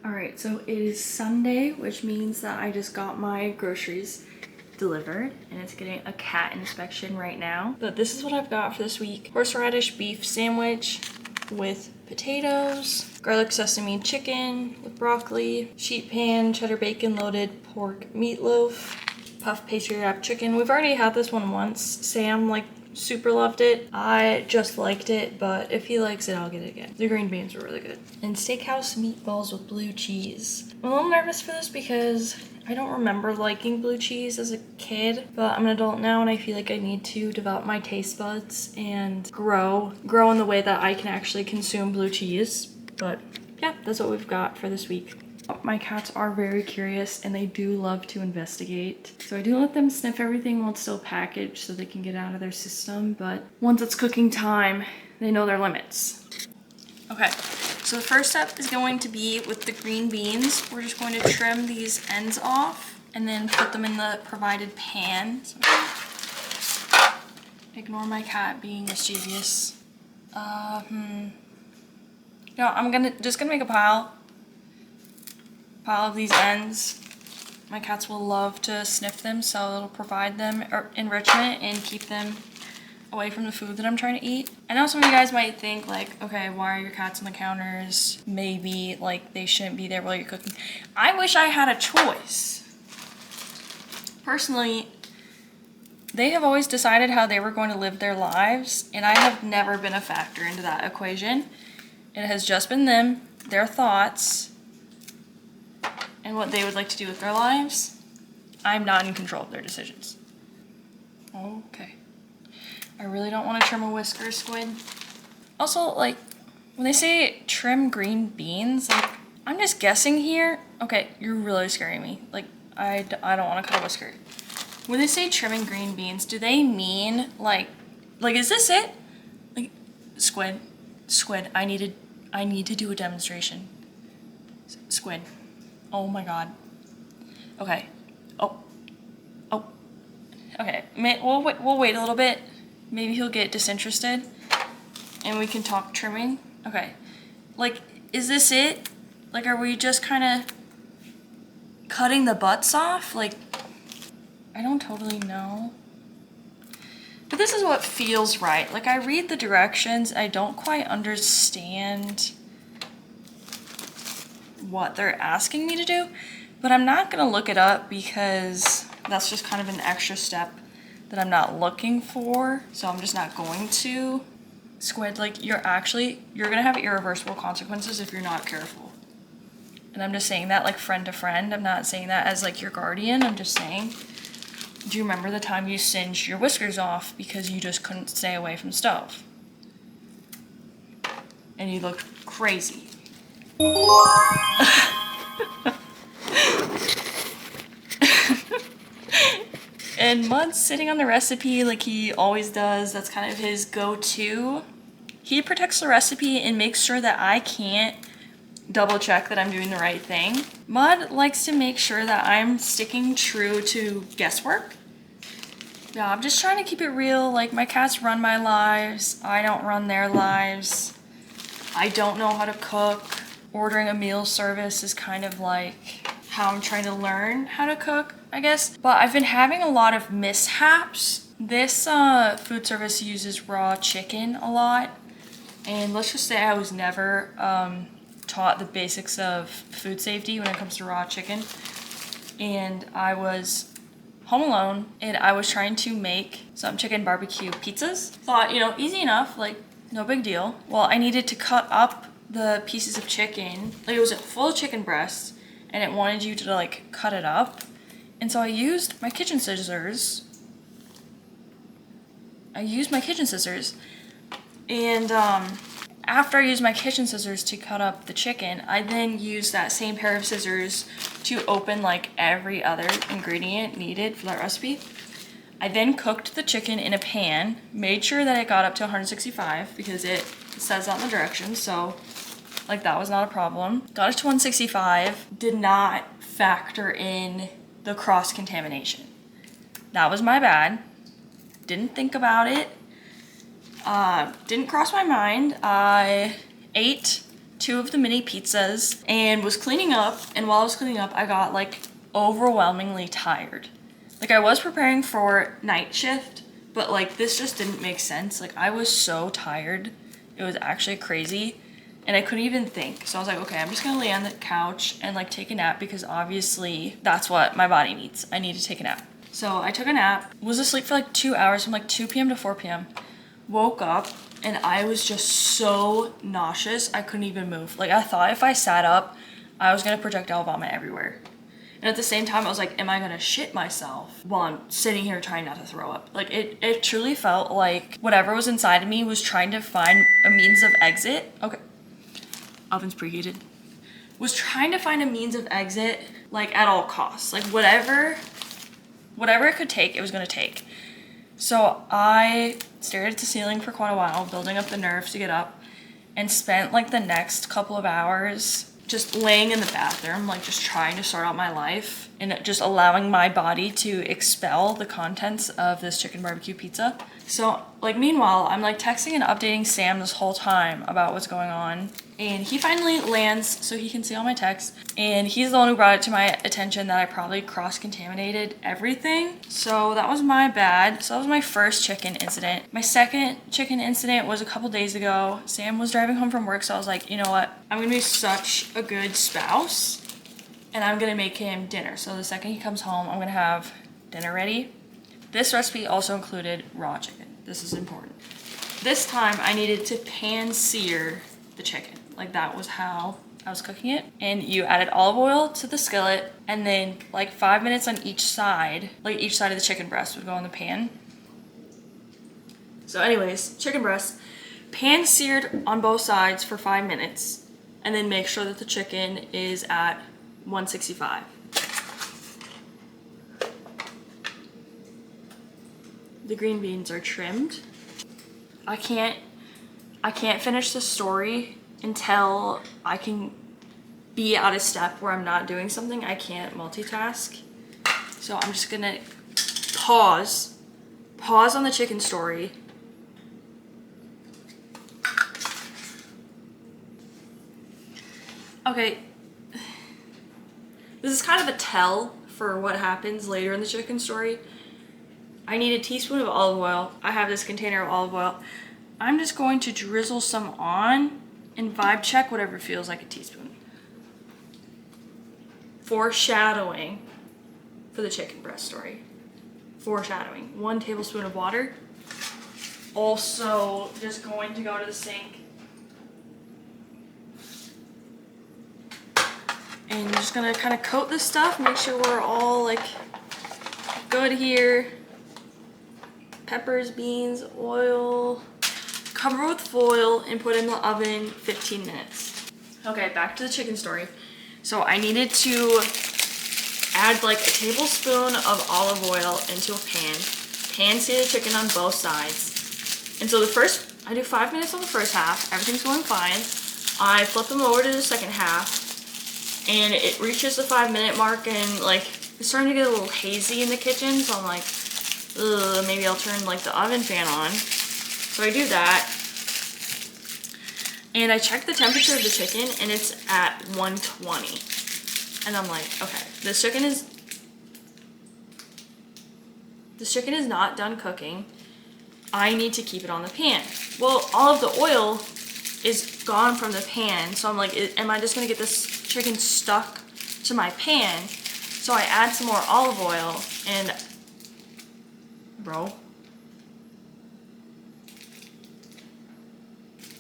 All right, so it is Sunday, which means that I just got my groceries delivered and it's getting a cat inspection right now. But this is what I've got for this week. Horseradish beef sandwich with potatoes, garlic sesame chicken with broccoli, sheet pan, cheddar bacon loaded pork meatloaf, puff pastry wrapped chicken. We've already had this one once. Sam super loved it. I just liked it, but if he likes it, I'll get it again. The green beans were really good. And Steakhouse Meatballs with blue cheese. I'm a little nervous for this because I don't remember liking blue cheese as a kid, but I'm an adult now and I feel like I need to develop my taste buds and grow in the way that I can actually consume blue cheese. But yeah, that's what we've got for this week. My cats are very curious and they do love to investigate. So I do let them sniff everything while it's still packaged so they can get out of their system. But once it's cooking time, they know their limits. Okay, so the first step is going to be with the green beans. We're just going to trim these ends off and then put them in the provided pan. So ignore my cat being mischievous. No, I'm just gonna make a pile of these ends. My cats will love to sniff them, so it'll provide them enrichment and keep them away from the food that I'm trying to eat. I know some of you guys might think like, okay, why are your cats on the counters? Maybe like they shouldn't be there while you're cooking. I wish I had a choice. Personally, they have always decided how they were going to live their lives, and I have never been a factor into that equation. It has just been them, their thoughts, and what they would like to do with their lives. I'm not in control of their decisions. Okay. I really don't want to trim a whisker, Squid. Also, like, when they say trim green beans, like, I'm just guessing here. Okay, you're really scaring me. Like, I don't want to cut a whisker. When they say trimming green beans, do they mean, like, is this it? Like, Squid, I need to do a demonstration. Squid. Oh my god. Okay. Oh. Okay. We'll wait a little bit. Maybe he'll get disinterested and we can talk trimming. Okay. Like, is this it? Like, are we just kind of cutting the butts off? Like, I don't totally know. But this is what feels right. Like, I read the directions. I don't quite understand what they're asking me to do, but I'm not gonna look it up because that's just kind of an extra step that I'm not looking for, so I'm just not going to. Squid, like, you're gonna have irreversible consequences if you're not careful. And I'm just saying that like friend to friend. I'm not saying that as like your guardian. I'm just saying, do you remember the time you singed your whiskers off because you just couldn't stay away from stove? And you looked crazy. And Mud's sitting on the recipe like he always does. That's kind of his go-to. He protects the recipe and makes sure that I can't double check that I'm doing the right thing. Mud likes to make sure that I'm sticking true to guesswork. Yeah, I'm just trying to keep it real. Like, my cats run my lives. I don't run their lives. I don't know how to cook. Ordering a meal service is kind of like how I'm trying to learn how to cook, I guess. But I've been having a lot of mishaps. This food service uses raw chicken a lot. And let's just say I was never taught the basics of food safety when it comes to raw chicken. And I was home alone and I was trying to make some chicken barbecue pizzas. Thought, easy enough, like no big deal. Well, I needed to cut up the pieces of chicken. Like, it was full chicken breast and it wanted you to like cut it up. And so I used my kitchen scissors. And after I used my kitchen scissors to cut up the chicken, I then used that same pair of scissors to open like every other ingredient needed for that recipe. I then cooked the chicken in a pan, made sure that it got up to 165 because it says that in the directions, so like that was not a problem. Got it to 165, did not factor in the cross-contamination. That was my bad. Didn't think about it. Didn't cross my mind. I ate 2 of the mini pizzas and was cleaning up. And while I was cleaning up, I got like overwhelmingly tired. Like I was preparing for night shift, but like this just didn't make sense. Like I was so tired. It was actually crazy. And I couldn't even think. So I was like, okay, I'm just gonna lay on the couch and like take a nap because obviously that's what my body needs. I need to take a nap. So I took a nap, was asleep for like 2 hours from like 2 p.m. to 4 p.m. Woke up and I was just so nauseous. I couldn't even move. Like I thought if I sat up, I was gonna projectile vomit everywhere. And at the same time, I was like, am I gonna shit myself while I'm sitting here trying not to throw up? Like it truly felt like whatever was inside of me was trying to find a means of exit. Okay. Oven's preheated. Was trying to find a means of exit like at all costs. Like whatever it could take, it was gonna take. So I stared at the ceiling for quite a while, building up the nerve to get up, and spent like the next couple of hours just laying in the bathroom, like just trying to sort out my life and just allowing my body to expel the contents of this chicken barbecue pizza. So like meanwhile, I'm like texting and updating Sam this whole time about what's going on. And he finally lands so he can see all my texts. And he's the one who brought it to my attention that I probably cross-contaminated everything. So that was my bad. So that was my first chicken incident. My second chicken incident was a couple days ago. Sam was driving home from work, so I was like, you know what? I'm gonna be such a good spouse and I'm gonna make him dinner. So the second he comes home, I'm gonna have dinner ready. This recipe also included raw chicken. This is important. This time I needed to pan sear the chicken. Like that was how I was cooking it. And you added olive oil to the skillet and then like 5 minutes on each side, like each side of the chicken breast would go in the pan. So anyways, chicken breast, pan seared on both sides for 5 minutes and then make sure that the chicken is at 165. The green beans are trimmed. I can't finish the story until I can be at a step where I'm not doing something. I can't multitask. So I'm just gonna pause on the chicken story. Okay, this is kind of a tell for what happens later in the chicken story. I need a teaspoon of olive oil. I have this container of olive oil. I'm just going to drizzle some on and vibe check whatever feels like a teaspoon. Foreshadowing for the chicken breast story. Foreshadowing. 1 tablespoon of water. Also just going to go to the sink. And just gonna kind of coat this stuff, make sure we're all like good here. Peppers, beans, oil. Cover with foil and put in the oven 15 minutes. Okay, back to the chicken story. So I needed to add like a tablespoon of olive oil into a pan. Pan sear the chicken on both sides. And so I do 5 minutes on the first half. Everything's going fine. I flip them over to the second half. And it reaches the 5 minute mark and like it's starting to get a little hazy in the kitchen. So I'm like, ugh, maybe I'll turn like the oven fan on. So I do that. And I check the temperature of the chicken and it's at 120. And I'm like, okay, this chicken is not done cooking. I need to keep it on the pan. Well, all of the oil is gone from the pan. So I'm like, am I just gonna get this chicken stuck to my pan? So I add some more olive oil and bro,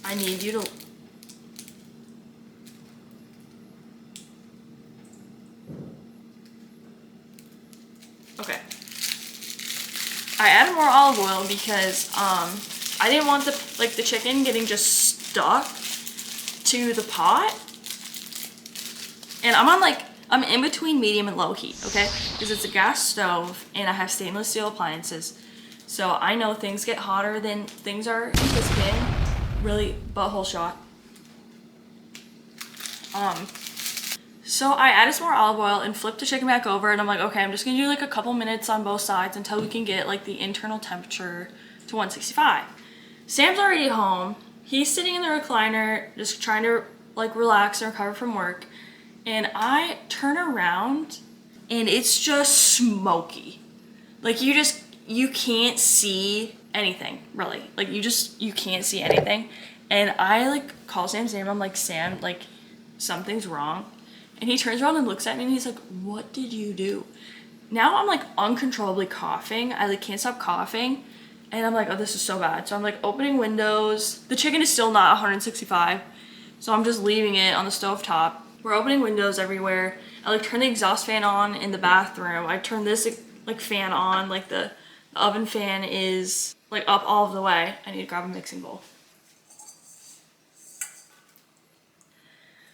I need you to okay. I added more olive oil because I didn't want the chicken getting just stuck to the pot. And I'm in between medium and low heat, okay? Because it's a gas stove and I have stainless steel appliances. So I know things get hotter than things are anticipated. Really butthole shot. So I added some more olive oil and flipped the chicken back over and I'm like, okay, I'm just gonna do like a couple minutes on both sides until we can get like the internal temperature to 165. Sam's already home. He's sitting in the recliner just trying to like relax and recover from work. And I turn around and it's just smoky. Like you can't see anything, really. Like you can't see anything. And I like call Sam's name. I'm like, Sam, like something's wrong. And he turns around and looks at me and he's like, what did you do? Now I'm like uncontrollably coughing. I like can't stop coughing. And I'm like, oh, this is so bad. So I'm like opening windows. The chicken is still not 165. So I'm just leaving it on the stove top. We're opening windows everywhere. I like turn the exhaust fan on in the bathroom. I turn this like fan on. Like the oven fan is like up all of the way. I need to grab a mixing bowl.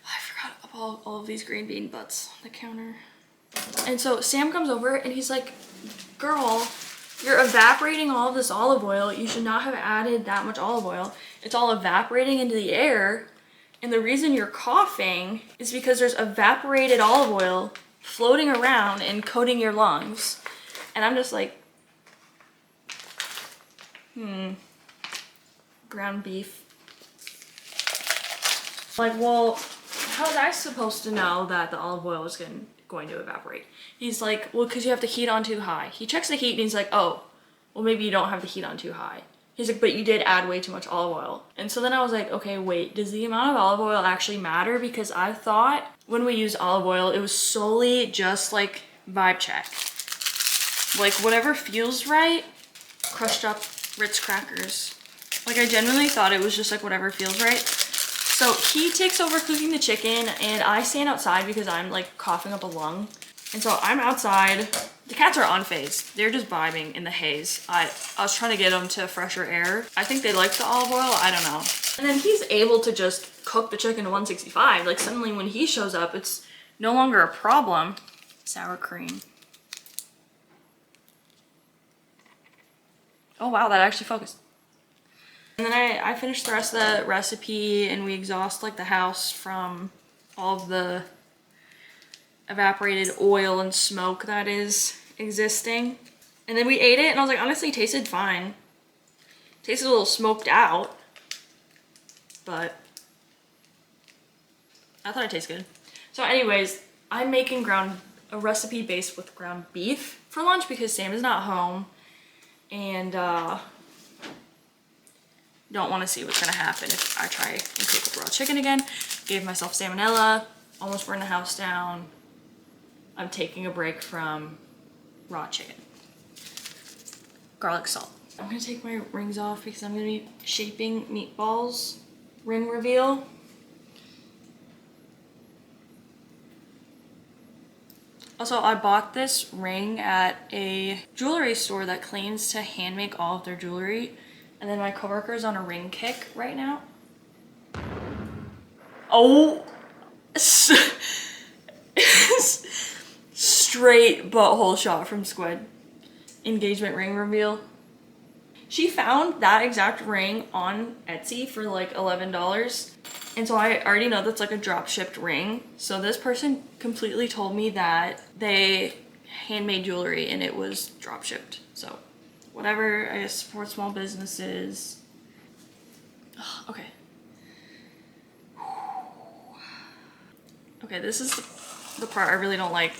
I forgot all of these green bean butts on the counter. And so Sam comes over and he's like, girl, you're evaporating all of this olive oil. You should not have added that much olive oil. It's all evaporating into the air. And the reason you're coughing is because there's evaporated olive oil floating around and coating your lungs. And I'm just like, ground beef. Like, well, how was I supposed to know that the olive oil was going to evaporate? He's like, well, because you have the heat on too high. He checks the heat and he's like, oh, well, maybe you don't have the heat on too high. He's like, but you did add way too much olive oil. And so then I was like, okay, wait, does the amount of olive oil actually matter? Because I thought when we use olive oil, it was solely just like vibe check. Like whatever feels right, crushed up Ritz crackers. Like I genuinely thought it was just like whatever feels right. So he takes over cooking the chicken and I stand outside because I'm like coughing up a lung. And so I'm outside. The cats are unfazed. They're just vibing in the haze. I was trying to get them to fresher air. I think they like the olive oil. I don't know. And then he's able to just cook the chicken to 165. Like suddenly when he shows up, it's no longer a problem. Sour cream. Oh wow, that actually focused. And then I finished the rest of the recipe and we exhaust like the house from all of the evaporated oil and smoke that is existing. And then we ate it and I was like, honestly, it tasted fine. Tasted a little smoked out, but I thought it tasted good. So anyways, I'm making a recipe based with ground beef for lunch because Sam is not home and don't want to see what's gonna happen if I try and cook with raw chicken again. Gave myself salmonella, almost burned the house down. I'm taking a break from raw chicken. Garlic salt. I'm gonna take my rings off because I'm gonna be shaping meatballs. Ring reveal. Also, I bought this ring at a jewelry store that claims to hand make all of their jewelry. And then my coworker is on a ring kick right now. Oh, straight butthole shot from Squid. Engagement ring reveal. She found that exact ring on Etsy for like $11. And so I already know that's like a drop shipped ring. So this person completely told me that they handmade jewelry and it was drop shipped. So whatever, I guess support small businesses. Okay. Okay, this is the part I really don't like.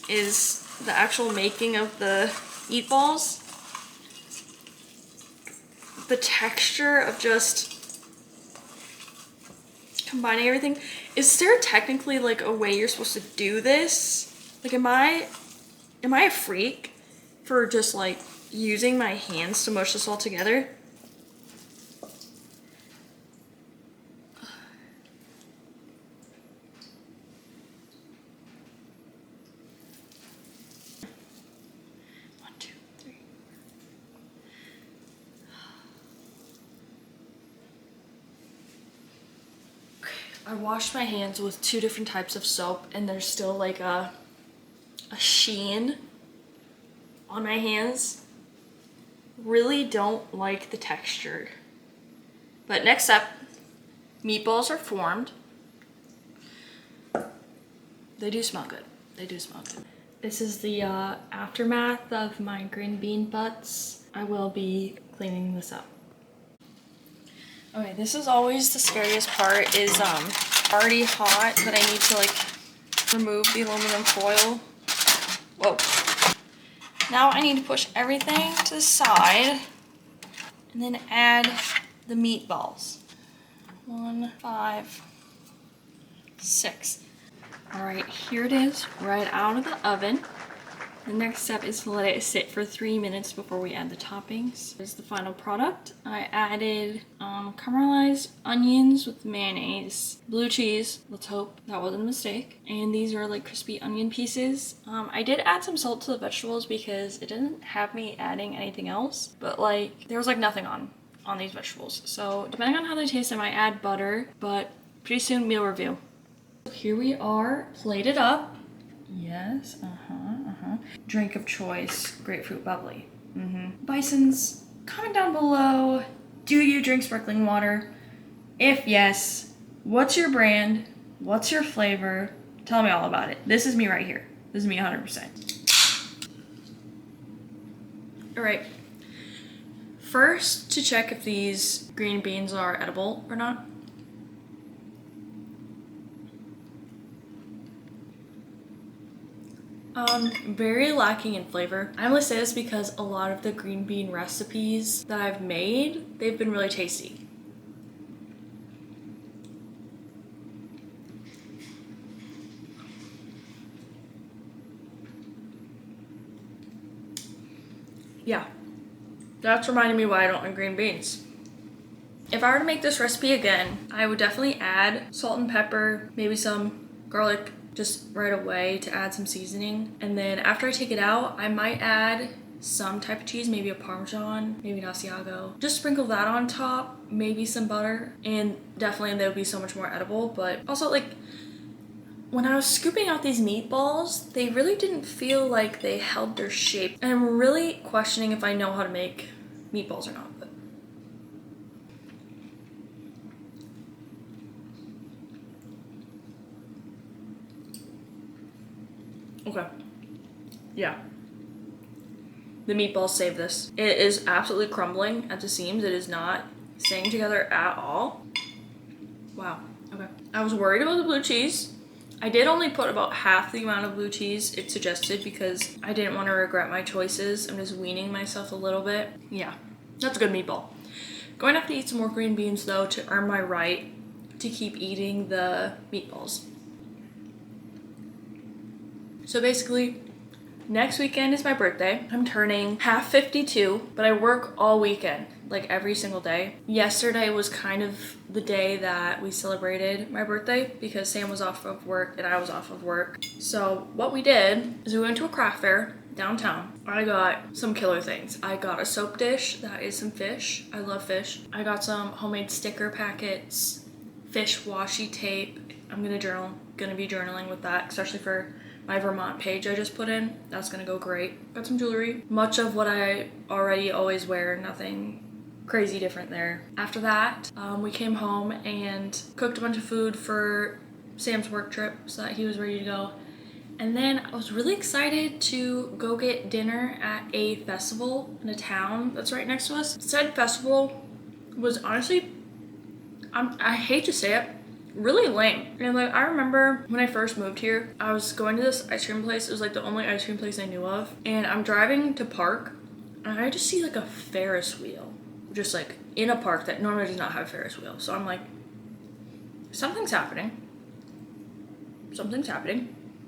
Is the actual making of the meatballs. The texture of just combining everything. Is there technically like a way you're supposed to do this? Like am I a freak for just like using my hands to mush this all together? One, two, three. Okay, I washed my hands with 2 different types of soap and there's still like a sheen on my hands. Really don't like the texture. But next up, meatballs are formed. They do smell good. They do smell good. This is the aftermath of my green bean butts. I will be cleaning this up. Okay, this is always the scariest part, is already hot, but I need to like remove the aluminum foil. Whoa. Now I need to push everything to the side and then add the meatballs. 1, 5, 6. All right, here it is, right out of the oven. The next step is to let it sit for 3 minutes before we add the toppings. This is the final product. I added caramelized onions with mayonnaise, blue cheese. Let's hope that wasn't a mistake. And these are like crispy onion pieces. I did add some salt to the vegetables because it didn't have me adding anything else, but like there was like nothing on these vegetables. So depending on how they taste, I might add butter, but pretty soon meal review. Here we are, plated up. Yes, drink of choice, grapefruit bubbly. Bisons, comment down below, do you drink sparkling water? If yes, what's your brand? What's your flavor? Tell me all about it. This is me right here. This is me 100%. All right. First, to check if these green beans are edible or not. Very lacking in flavor. I only say this because a lot of the green bean recipes that I've made, they've been really tasty. Yeah, that's reminding me why I don't like green beans. If I were to make this recipe again, I would definitely add salt and pepper, maybe some garlic, just right away to add some seasoning. And then after I take it out, I might add some type of cheese, maybe a Parmesan, maybe an Asiago. Just sprinkle that on top, maybe some butter, and definitely they would be so much more edible. But also, like, when I was scooping out these meatballs, they really didn't feel like they held their shape. And I'm really questioning if I know how to make meatballs or not. But okay. Yeah. The meatballs save this. It is absolutely crumbling at the seams. It is not staying together at all. Wow. Okay. I was worried about the blue cheese. I did only put about half the amount of blue cheese it suggested because I didn't want to regret my choices. I'm just weaning myself a little bit. Yeah. That's a good meatball. Going to have to eat some more green beans though to earn my right to keep eating the meatballs. So basically, next weekend is my birthday. I'm turning half 52, but I work all weekend, like every single day. Yesterday was kind of the day that we celebrated my birthday because Sam was off of work and I was off of work. So what we did is we went to a craft fair downtown. I got some killer things. I got a soap dish that is some fish. I love fish. I got some homemade sticker packets, fish washi tape. I'm gonna be journaling with that, especially for my Vermont page I just put in. That's gonna go great. Got some jewelry. Much of what I already always wear, nothing crazy different there. After that, we came home and cooked a bunch of food for Sam's work trip so that he was ready to go. And then I was really excited to go get dinner at a festival in a town that's right next to us. Said festival was honestly, I hate to say it, really lame. And like, I remember when I first moved here, I was going to this ice cream place. It was like the only ice cream place I knew of. And I'm driving to park and I just see like a Ferris wheel just like in a park that normally does not have a Ferris wheel. So I'm like, something's happening.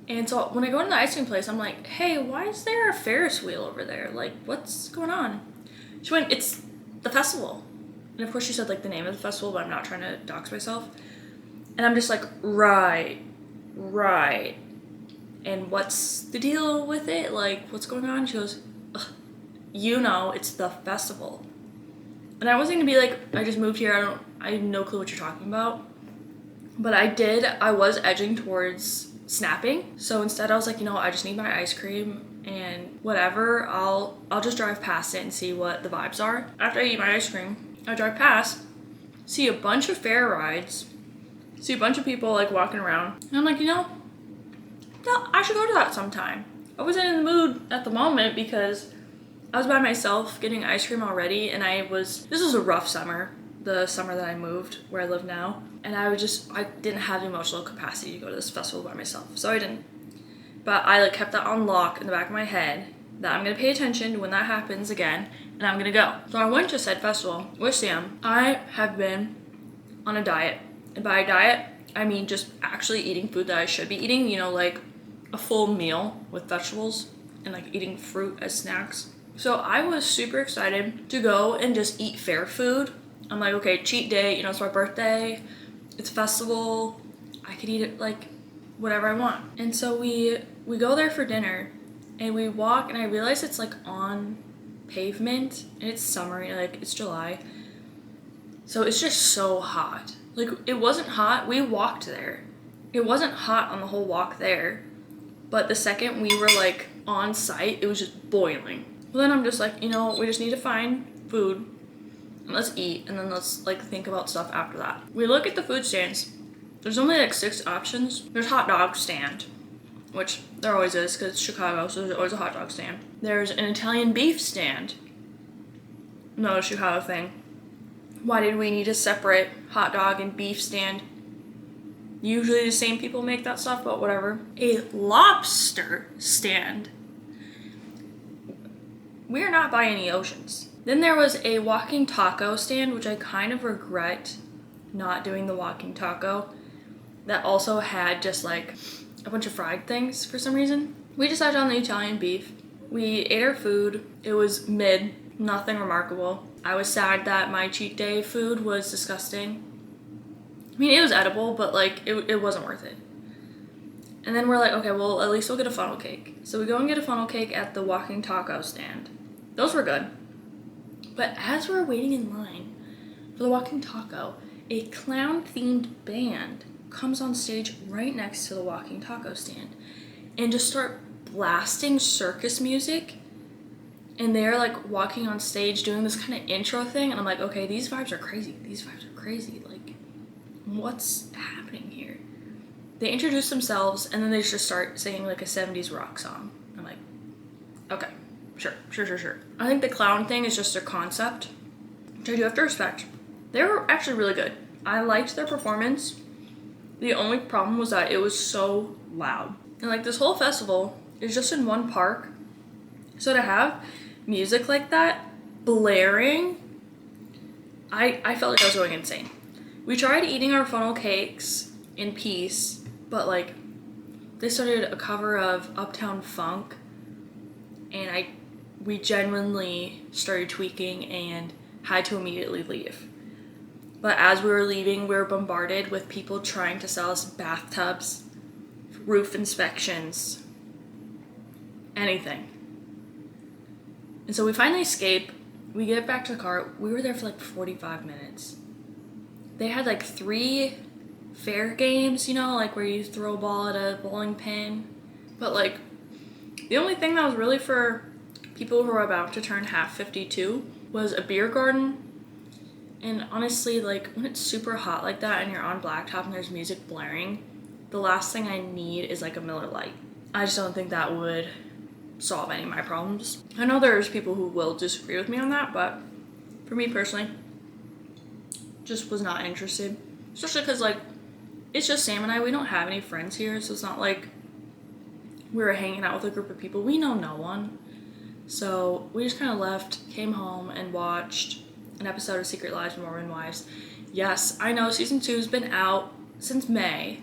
And so when I go into the ice cream place, I'm like, hey, why is there a Ferris wheel over there? Like, what's going on? She went, it's the festival. And of course she said like the name of the festival, but I'm not trying to dox myself. And I'm just like, right. And what's the deal with it? Like, what's going on? She goes, you know, it's the festival. And I wasn't gonna be like, I just moved here, I have no clue what you're talking about. But I was edging towards snapping. So instead I was like, you know, I just need my ice cream and whatever, I'll just drive past it and see what the vibes are. After I eat my ice cream, I drive past, see a bunch of fair rides, see a bunch of people like walking around. And I'm like, you know, I should go to that sometime. I wasn't in the mood at the moment because I was by myself getting ice cream already and this was a rough summer. the summer that I moved where I live now. And I didn't have the emotional capacity to go to this festival by myself. So I didn't. But I like kept that on lock in the back of my head that I'm gonna pay attention to when that happens again and I'm gonna go. So I went to said festival with Sam. I have been on a diet. And by a diet, I mean just actually eating food that I should be eating, you know, like a full meal with vegetables and like eating fruit as snacks. So I was super excited to go and just eat fair food. I'm like, okay, cheat day, you know, it's my birthday, it's a festival, I could eat it like whatever I want. And so we go there for dinner and we walk and I realize it's like on pavement and it's summer, like it's July. So it's just so hot. Like it wasn't hot, we walked there. It wasn't hot on the whole walk there. But the second we were like on site, it was just boiling. Well, then I'm just like, you know, we just need to find food and let's eat and then let's like think about stuff after that. We look at the food stands. There's only like 6 options. There's hot dog stand, which there always is because it's Chicago, so there's always a hot dog stand. There's an Italian beef stand. Another Chicago thing. Why did we need a separate hot dog and beef stand? Usually the same people make that stuff, but whatever. A lobster stand. We're not by any oceans. Then there was a walking taco stand, which I kind of regret not doing the walking taco. That also had just like a bunch of fried things for some reason. We decided on the Italian beef. We ate our food. It was mid, nothing remarkable. I was sad that my cheat day food was disgusting. I mean, it was edible, but like it wasn't worth it. And then we're like, okay, well, at least we'll get a funnel cake. So we go and get a funnel cake at the walking taco stand. Those were good. But as we're waiting in line for the walking taco, a clown-themed band comes on stage right next to the walking taco stand and just start blasting circus music. And they're like walking on stage doing this kind of intro thing. And I'm like, okay, these vibes are crazy. These vibes are crazy. Like, what's happening here? They introduce themselves and then they just start singing like a 70s rock song. I'm like, okay, sure. I think the clown thing is just their concept, which I do have to respect. They were actually really good. I liked their performance. The only problem was that it was so loud. And like this whole festival is just in one park. So to have music like that blaring, I felt like I was going insane. We tried eating our funnel cakes in peace, but like they started a cover of Uptown Funk and we genuinely started tweaking and had to immediately leave. But as we were leaving, we were bombarded with people trying to sell us bathtubs, roof inspections, anything. And so we finally escape. We get back to the car. We were there for like 45 minutes. They had like 3 fair games, you know, like where you throw a ball at a bowling pin. But like the only thing that was really for people who were about to turn half 52 was a beer garden. And honestly, like when it's super hot like that and you're on blacktop and there's music blaring, the last thing I need is like a Miller Lite. I just don't think that would solve any of my problems. I know there's people who will disagree with me on that, but for me personally, just was not interested. Especially because like it's just Sam and I, we don't have any friends here, so it's not like we were hanging out with a group of people. We know no one. So we just kind of left, came home, and watched an episode of Secret Lives of Mormon Wives. Yes, I know season 2 has been out since May,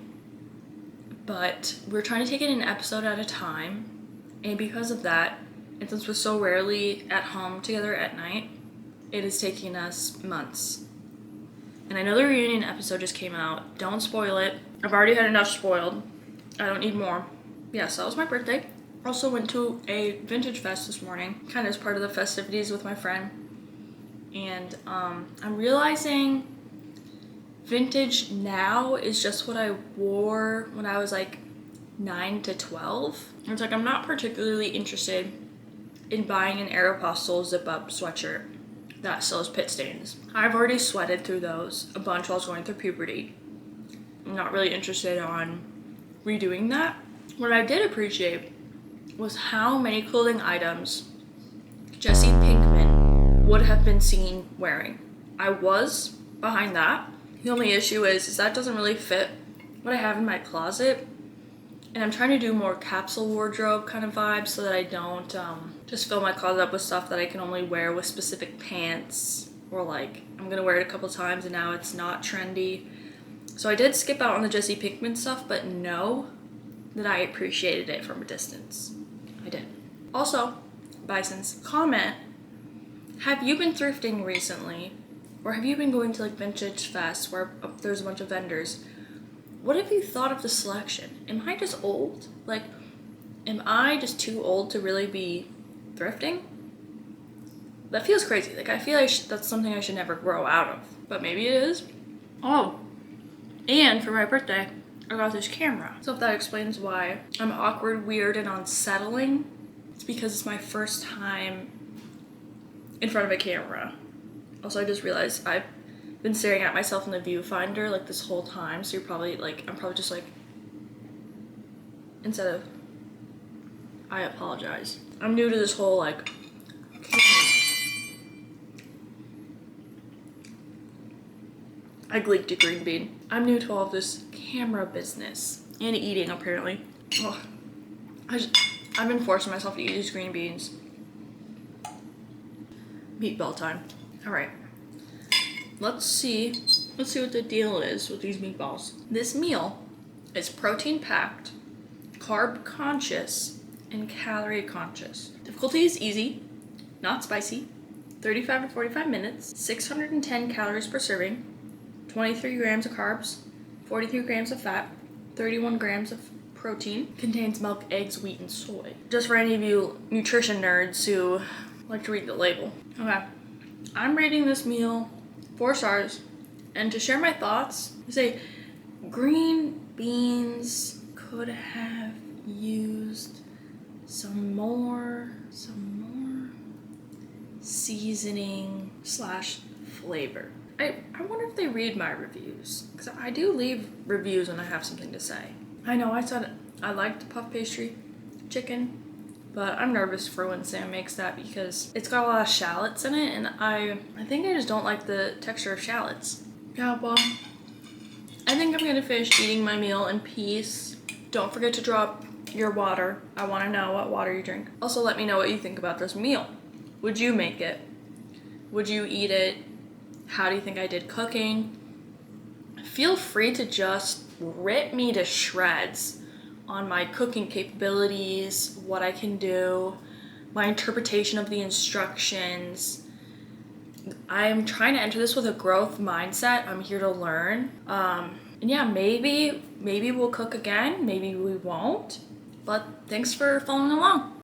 but we're trying to take it an episode at a time. And because of that, and since we're so rarely at home together at night, it is taking us months. And I know the reunion episode just came out. Don't spoil it. I've already had enough spoiled. I don't need more. Yes, that was my birthday. Also went to a vintage fest this morning, kind of as part of the festivities with my friend. And I'm realizing vintage now is just what I wore when I was like 9 to 12. It's like I'm not particularly interested in buying an Aeropostale zip-up sweatshirt that still has pit stains. I've already sweated through those a bunch while I was going through puberty. I'm not really interested on redoing that. What I did appreciate was how many clothing items Jesse Pinkman would have been seen wearing. I was behind that. The only issue is that doesn't really fit what I have in my closet. And I'm trying to do more capsule wardrobe kind of vibes so that I don't just fill my closet up with stuff that I can only wear with specific pants, or like I'm gonna wear it a couple times and now it's not trendy. So I did skip out on the Jesse Pinkman stuff, but know that I appreciated it from a distance. I did. Also, Bisons, comment, have you been thrifting recently? Or have you been going to like Vintage Fest where there's a bunch of vendors? What have you thought of the selection? Am I just old? Like, am I just too old to really be thrifting? That feels crazy. Like, I feel like that's something I should never grow out of. But maybe it is. Oh, and for my birthday, I got this camera. So if that explains why I'm awkward, weird, and unsettling, it's because it's my first time in front of a camera. Also, I just realized I've been staring at myself in the viewfinder like this whole time, so you're probably like, I'm probably just like, instead of, I apologize. I'm new to this whole like, I gleeked a green bean. I'm new to all of this camera business and eating apparently. Ugh. I've been forcing myself to eat these green beans. Meatball time. All right. Let's see what the deal is with these meatballs. This meal is protein packed, carb conscious, and calorie conscious. Difficulty is easy, not spicy, 35 to 45 minutes, 610 calories per serving, 23 grams of carbs, 43 grams of fat, 31 grams of protein. Contains milk, eggs, wheat, and soy. Just for any of you nutrition nerds who like to read the label. Okay, I'm rating this meal 4 stars, and to share my thoughts, I say green beans could have used some more seasoning / flavor. I wonder if they read my reviews, because I do leave reviews when I have something to say. I know I said I liked puff pastry chicken, but I'm nervous for when Sam makes that because it's got a lot of shallots in it, and I think I just don't like the texture of shallots. Yeah, well, I think I'm gonna finish eating my meal in peace. Don't forget to drop your water. I wanna know what water you drink. Also, let me know what you think about this meal. Would you make it? Would you eat it? How do you think I did cooking? Feel free to just rip me to shreds on my cooking capabilities, what I can do, my interpretation of the instructions. I'm trying to enter this with a growth mindset. I'm here to learn. And yeah, maybe we'll cook again, maybe we won't. But thanks for following along.